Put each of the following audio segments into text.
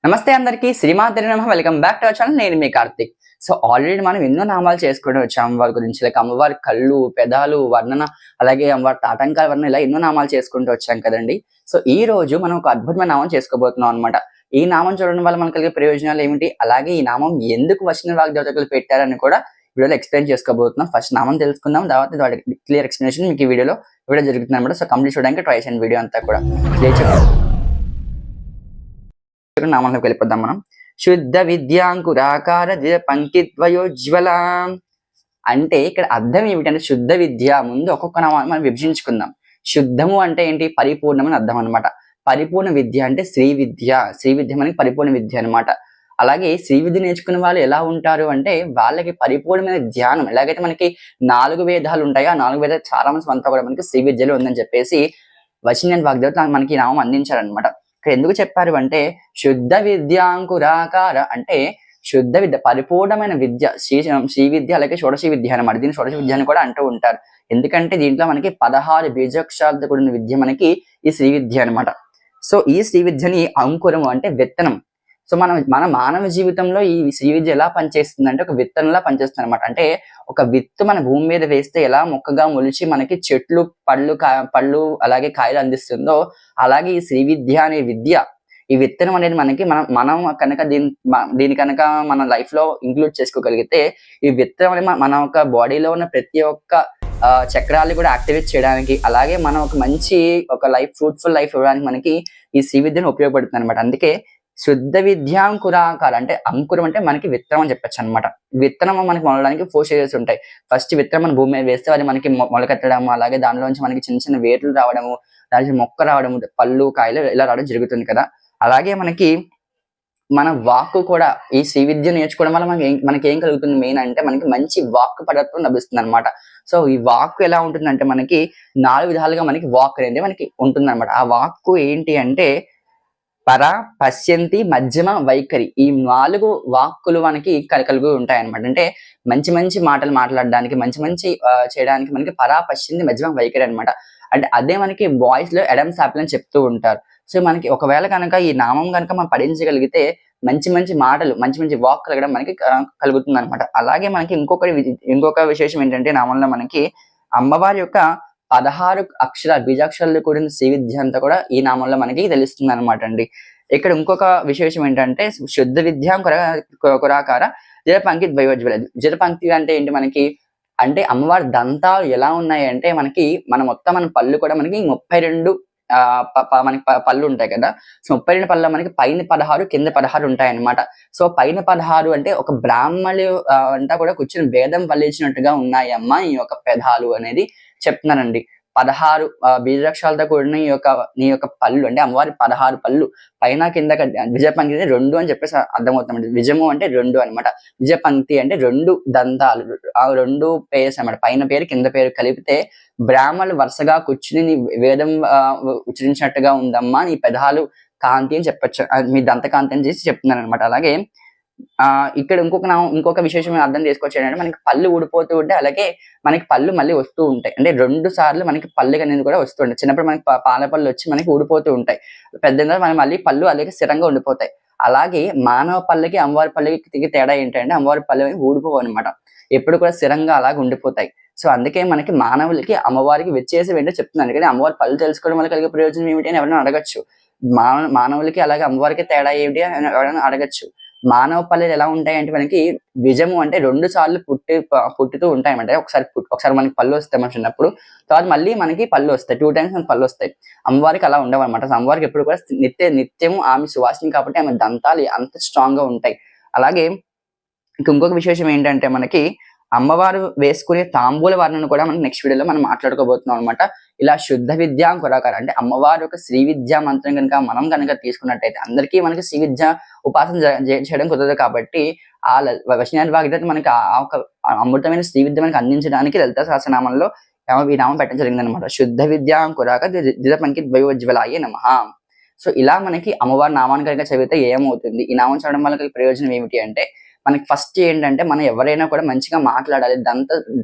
నమస్తే అందరికీ శ్రీమాతరి నమః. Welcome back to our channel. నేను మీ కార్తిక్. సో ఆల్రెడీ మనం ఎన్నో నామాలు చేసుకుంటూ వచ్చాం అమ్మవారి గురించి. లైక్ అమ్మవారి కళ్ళు, పెదాలు, వర్ణన, అలాగే అమ్మవారి తాటంకాల వర్ణన, ఇలా ఎన్నో నామాలు చేసుకుంటూ వచ్చాం కదండి. సో ఈ రోజు మనం ఒక అద్భుతమైన నామం చేసుకోబోతున్నాం అనమాట. ఈ నామం చూడడం వల్ల మనకు కలిగే ప్రయోజనాలు ఏమిటి, అలాగే ఈ నామం ఎందుకు వశిష్ఠ వాగ్దేవతలు పెట్టారని కూడా వీడియోలో ఎక్స్ప్లెయిన్ చేసుకోబోతున్నాం. ఫస్ట్ నామం తెలుసుకుందాం, తర్వాత వాటి క్లియర్ ఎక్స్ప్లెనేషన్ మీకు ఈ వీడియోలో జరుగుతుంది అనమాట. సో కంప్లీట్ చూడడానికి ట్రై చేయండి వీడియో అంతా కూడా. నామంలోకి వెళ్ళిపోద్దాం మనం. శుద్ధ విద్యాంకురాకార పంక్తిద్వయోజ్వల అంటే ఇక్కడ అర్థం ఏమిటంటే శుద్ధ విద్య. ముందు ఒక్కొక్క నామాన్ని మనం విభజించుకుందాం. శుద్ధము అంటే ఏంటి, పరిపూర్ణమని అర్థం అనమాట. పరిపూర్ణ విద్య అంటే శ్రీ విద్య. శ్రీ విద్య మనకి పరిపూర్ణ విద్య అనమాట. అలాగే శ్రీ విద్య నేర్చుకున్న వాళ్ళు ఎలా ఉంటారు అంటే వాళ్ళకి పరిపూర్ణమైన ధ్యానం. ఎలాగైతే మనకి 4 వేదాలు ఉంటాయో ఆ 4 వేదాలు చాలా మంది అంతా కూడా మనకి శ్రీ విద్యలో ఉందని చెప్పేసి వశిష్ఠ వాగ్దేవత మనకి ఈ నామం అందించారనమాట. ఇక్కడ ఎందుకు చెప్పారు అంటే శుద్ధ విద్యాంకురాకార అంటే శుద్ధ విద్య, పరిపూర్ణమైన విద్య, శ్రీ విద్య, అలాగే షోడశ విద్య అనమాట. దీన్ని షోడశ విద్య అని కూడా అంటూ ఉంటారు. ఎందుకంటే దీంట్లో మనకి 16 బీజాక్షరాలతో కూడిన విద్య మనకి ఈ శ్రీ విద్య అనమాట. సో ఈ శ్రీ విద్యని అంకురం అంటే విత్తనం. సో మన మానవ జీవితంలో ఈ శ్రీ విద్య ఎలా పనిచేస్తుంది అంటే ఒక విత్తనంలా పనిచేస్తుంది అనమాట. అంటే ఒక విత్తు మన భూమి మీద వేస్తే ఎలా మొక్కగా మొలిచి మనకి చెట్లు, పళ్ళు అలాగే కాయలు అందిస్తుందో, అలాగే ఈ శ్రీ విద్య అనే విద్య, ఈ విత్తనం అనేది మనకి మనం కనుక దీని కనుక మన లైఫ్ లో ఇంక్లూడ్ చేసుకోగలిగితే ఈ విత్తనం అనేది మన ఒక బాడీలో ఉన్న ప్రతి ఒక్క చక్రాలు కూడా యాక్టివేట్ చేయడానికి, అలాగే మనం ఒక మంచి ఫ్రూట్ఫుల్ లైఫ్ ఇవ్వడానికి మనకి ఈ శ్రీ విద్యను ఉపయోగపడుతుంది అనమాట. అందుకే శుద్ధ విద్యాంకురాకార అంటే అంకురం అంటే మనకి విత్తనం అని చెప్పచ్చు అనమాట. విత్తనం మనకి మొలడానికి 4 స్టేజెస్ ఉంటాయి. ఫస్ట్ విత్తనం మన భూమి మీద వేస్తే అది మనకి మొలకెత్తడం, అలాగే దానిలోంచి మనకి చిన్న చిన్న వేర్లు రావడము, దాని మొక్క రావడము, పళ్ళు, కాయలు ఇలా రావడం జరుగుతుంది కదా. అలాగే మనకి మన వాక్కు కూడా ఈ శ్రీ విద్య నేర్చుకోవడం వల్ల మనకి ఏం కలుగుతుంది మెయిన్ అంటే మనకి మంచి వాక్కు పడత్వం లభిస్తుంది అనమాట. సో ఈ వాక్కు ఎలా ఉంటుందంటే మనకి 4 విధాలుగా మనకి వాక్ అనేది మనకి ఉంటుంది అనమాట. ఆ వాక్కు ఏంటి అంటే పర, పశ్యంతి, మధ్యమ, వైఖరి, ఈ 4 వాక్కులు మనకి కలిగి ఉంటాయి అనమాట. అంటే మంచి మంచి మాటలు మాట్లాడడానికి, మంచి చేయడానికి మనకి పర, పశ్యంతి, మధ్యమ, వైఖరి అనమాట. అంటే అదే మనకి బాయ్స్ లో ఎడమ్స్ యాపిల్ అని చెప్తూ ఉంటారు. సో మనకి ఒకవేళ కనుక ఈ నామం కనుక మనం పఠించగలిగితే మంచి మాటలు, మంచి వాక్ కలగడం మనకి కలుగుతుంది అనమాట. అలాగే మనకి ఇంకొక విశేషం ఏంటంటే నామంలో మనకి అమ్మవారి యొక్క 16 బీజాక్షరాలు కూడిన శ్రీ విద్య అంతా కూడా ఈ నామంలో మనకి తెలుస్తుంది అనమాట అండి. ఇక్కడ ఇంకొక విశేషం ఏంటంటే శుద్ధ విద్యాంకురాకార జలపంక్తి ద్వయోజ్వల. జలపంక్తి అంటే ఏంటి మనకి అంటే అమ్మవారి దంతాలు ఎలా ఉన్నాయి అంటే మనకి మన పళ్ళు కూడా మనకి 32 మనకి పళ్ళు ఉంటాయి కదా. సో 32 పళ్ళు మనకి పైన 16 కింద 16 ఉంటాయి అనమాట. సో పైన 16 అంటే ఒక బ్రాహ్మణులు అంతా కూడా కూర్చొని వేదం వల్లించినట్టుగా ఉన్నాయి అమ్మ ఈ యొక్క పెదాలు అనేది చెప్తున్నానండి. 16 బీజాక్షరాలతో కూడిన నీ యొక్క పళ్ళు అంటే అమ్మవారి 16 పళ్ళు పైన కింద. విజయపంక్తి 2 అని చెప్పేసి అర్థమవుతుంది. విజయము అంటే 2 అనమాట. విజయపంక్తి అంటే 2 దంతాలు, ఆ 2 పేర్స్ అనమాట. పైన పేరు కింద పేరు కలిపితే బ్రాహ్మణులు వరుసగా కూర్చుని నీ వేదం ఉచ్చరించినట్టుగా ఉందమ్మా నీ పెదాలు కాంతి అని చెప్పచ్చు. మీ దంత కాంతి అని చేసి చెప్తున్నాను అనమాట. అలాగే ఇక్కడ ఇంకొక విశేషం అర్థం చేసుకోవచ్చు ఏంటంటే మనకి పళ్ళు ఊడిపోతూ ఉంటే అలాగే మనకి పళ్ళు మళ్ళీ వస్తూ ఉంటాయి. అంటే 2 సార్లు మనకి పళ్ళు అనేది కూడా వస్తూ ఉంటాయి. చిన్నప్పుడు మనకి పాల పళ్ళు వచ్చి మనకి ఊడిపోతూ ఉంటాయి. పెద్ద మనం మళ్ళీ పళ్ళు అలాగే స్థిరంగా ఉండిపోతాయి. అలాగే మానవ పళ్ళకి అమ్మవారి పళ్ళకి తేడా ఏంటంటే అమ్మవారి పళ్ళు ఊడిపోవు అనమాట. ఎప్పుడు కూడా స్థిరంగా అలాగే ఉండిపోతాయి. సో అందుకే మనకి మానవులకి అమ్మవారికి వ్యత్యాసం ఏంటో చెప్తున్నాను. కానీ అమ్మవారి పళ్ళు తెలుసుకోవడం వల్ల కలిగే ప్రయోజనం ఏమిటి అని ఎవరైనా అడగచ్చు. మానవులకి అలాగే అమ్మవారికి తేడా ఏమిటి అని ఎవరైనా అడగచ్చు. మానవ పళ్ళులు ఎలా ఉంటాయి అంటే మనకి విజము అంటే 2 సార్లు పుట్టుతూ ఉంటాయి అంటే ఒకసారి మనకి పళ్ళు వస్తాయి మన చిన్నప్పుడు, తర్వాత మళ్ళీ మనకి పళ్ళు వస్తాయి. 2 times మనకి పళ్ళు వస్తాయి. అమ్మవారికి అలా ఉండవు అనమాట. అమ్మవారికి ఎప్పుడు కూడా నిత్యము ఆమె సువాసిని కాబట్టి ఆమె దంతాలు అంత స్ట్రాంగ్ గా ఉంటాయి. అలాగే ఇంకొక విశేషం ఏంటంటే మనకి అమ్మవారు వేసుకునే తాంబూల వర్ణను కూడా మనం నెక్స్ట్ వీడియోలో మనం మాట్లాడుకోబోతున్నాం అనమాట. ఇలా శుద్ధ విద్యాంకురాకార అంటే అమ్మవారి యొక్క శ్రీ విద్యా మంత్రం కనుక తీసుకున్నట్టయితే అందరికీ మనకి శ్రీ విద్య ఉపాసన చేయడం కుదరదు కాబట్టి ఆ వశిష్ఠ వాగ్దేవత మనకి ఒక అమృతమైన శ్రీ విద్య మనకి అందించడానికి లలిత సహస్రనామంలో ఈ నామం పెట్టడం జరిగింది అనమాట. శుద్ధ విద్యాంకురాక దిదపంకి ద్వయోజ్వలాయ నమః. సో ఇలా మనకి అమ్మవారి నామాన్ని కనుక చదివితే ఏమవుతుంది, ఈ నామం చదవడం వల్ల ప్రయోజనం ఏమిటి అంటే మనకి ఫస్ట్ ఏంటంటే మనం ఎవరైనా కూడా మంచిగా మాట్లాడాలి.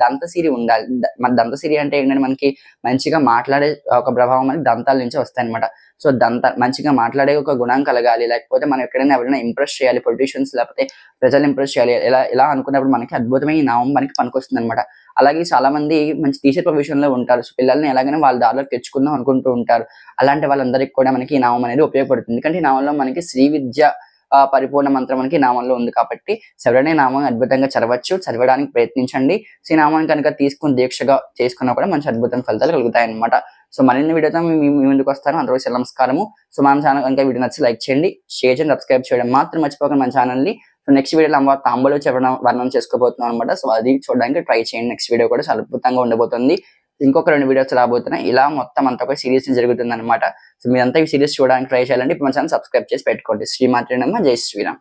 దంతసిరి ఉండాలి. మన దంతసిరి అంటే ఏంటంటే మనకి మంచిగా మాట్లాడే ఒక ప్రభావం మనకి దంతాల నుంచి వస్తాయి అనమాట. సో దంతా మంచిగా మాట్లాడే ఒక గుణం కలగాలి, లేకపోతే మనం ఎక్కడైనా ఎవరైనా ఇంప్రెస్ చేయాలి, పొలిటీషియన్స్ లేకపోతే ప్రజలు ఇంప్రెస్ చేయాలి, ఇలా అనుకున్నప్పుడు మనకి అద్భుతమైన ఈ నామం మనకి పనికొస్తుంది అనమాట. అలాగే చాలా మంది మంచి టీచర్ ప్రొఫెషన్ లో ఉంటారు. సో పిల్లల్ని ఎలాగైనా వాళ్ళ దారిలోకి తెచ్చుకుందాం అనుకుంటూ ఉంటారు. అలాంటి వాళ్ళందరికీ కూడా మనకి ఈ నామం అనేది ఉపయోగపడుతుంది. ఎందుకంటే ఈ నామంలో మనకి శ్రీ విద్య పరిపూర్ణ మంత్రం మనకి ఈ నామంలో ఉంది కాబట్టి ఎవరైనా ఈ నామం అద్భుతంగా చదవడానికి ప్రయత్నించండి. సో ఈ నామాన్ని కనుక తీసుకుని దీక్షగా చేసుకున్నా కూడా మంచి అద్భుతమైన ఫలితాలు కలుగుతాయి అనమాట. సో మరిన్ని వీడియోతో మీ ముందుకు వస్తాను. అందరూ నమస్కారము. సో మన ఛానల్ కనుక వీడియో నచ్చి లైక్ చేయండి, షేర్ చేయండి, సబ్స్క్రైబ్ చేయడం మాత్రం మర్చిపోకండి మన ఛానల్ని. సో నెక్స్ట్ వీడియోలో అమ్మవారి తాంబూలం వర్ణం చేసుకోబోతున్నాం అనమాట. సో అది చూడడానికి ట్రై చేయండి. నెక్స్ట్ వీడియో కూడా చాలా అద్భుతంగా ఉండబోతుంది. ఇంకొక 2 వీడియోస్ రాబోతున్నాయి. ఇలా మొత్తం అంతా ఒక సిరీస్ జరుగుతుంది అనమాట. సో మీరంతా ఈ సిరీస్ చూడడానికి ట్రై చేయాలంటే ఇప్పుడు మన ఛానల్ సబ్స్క్రైబ్ చేసి పెట్టుకోండి. శ్రీమాత్రే నమః. జై శ్రీరామ్.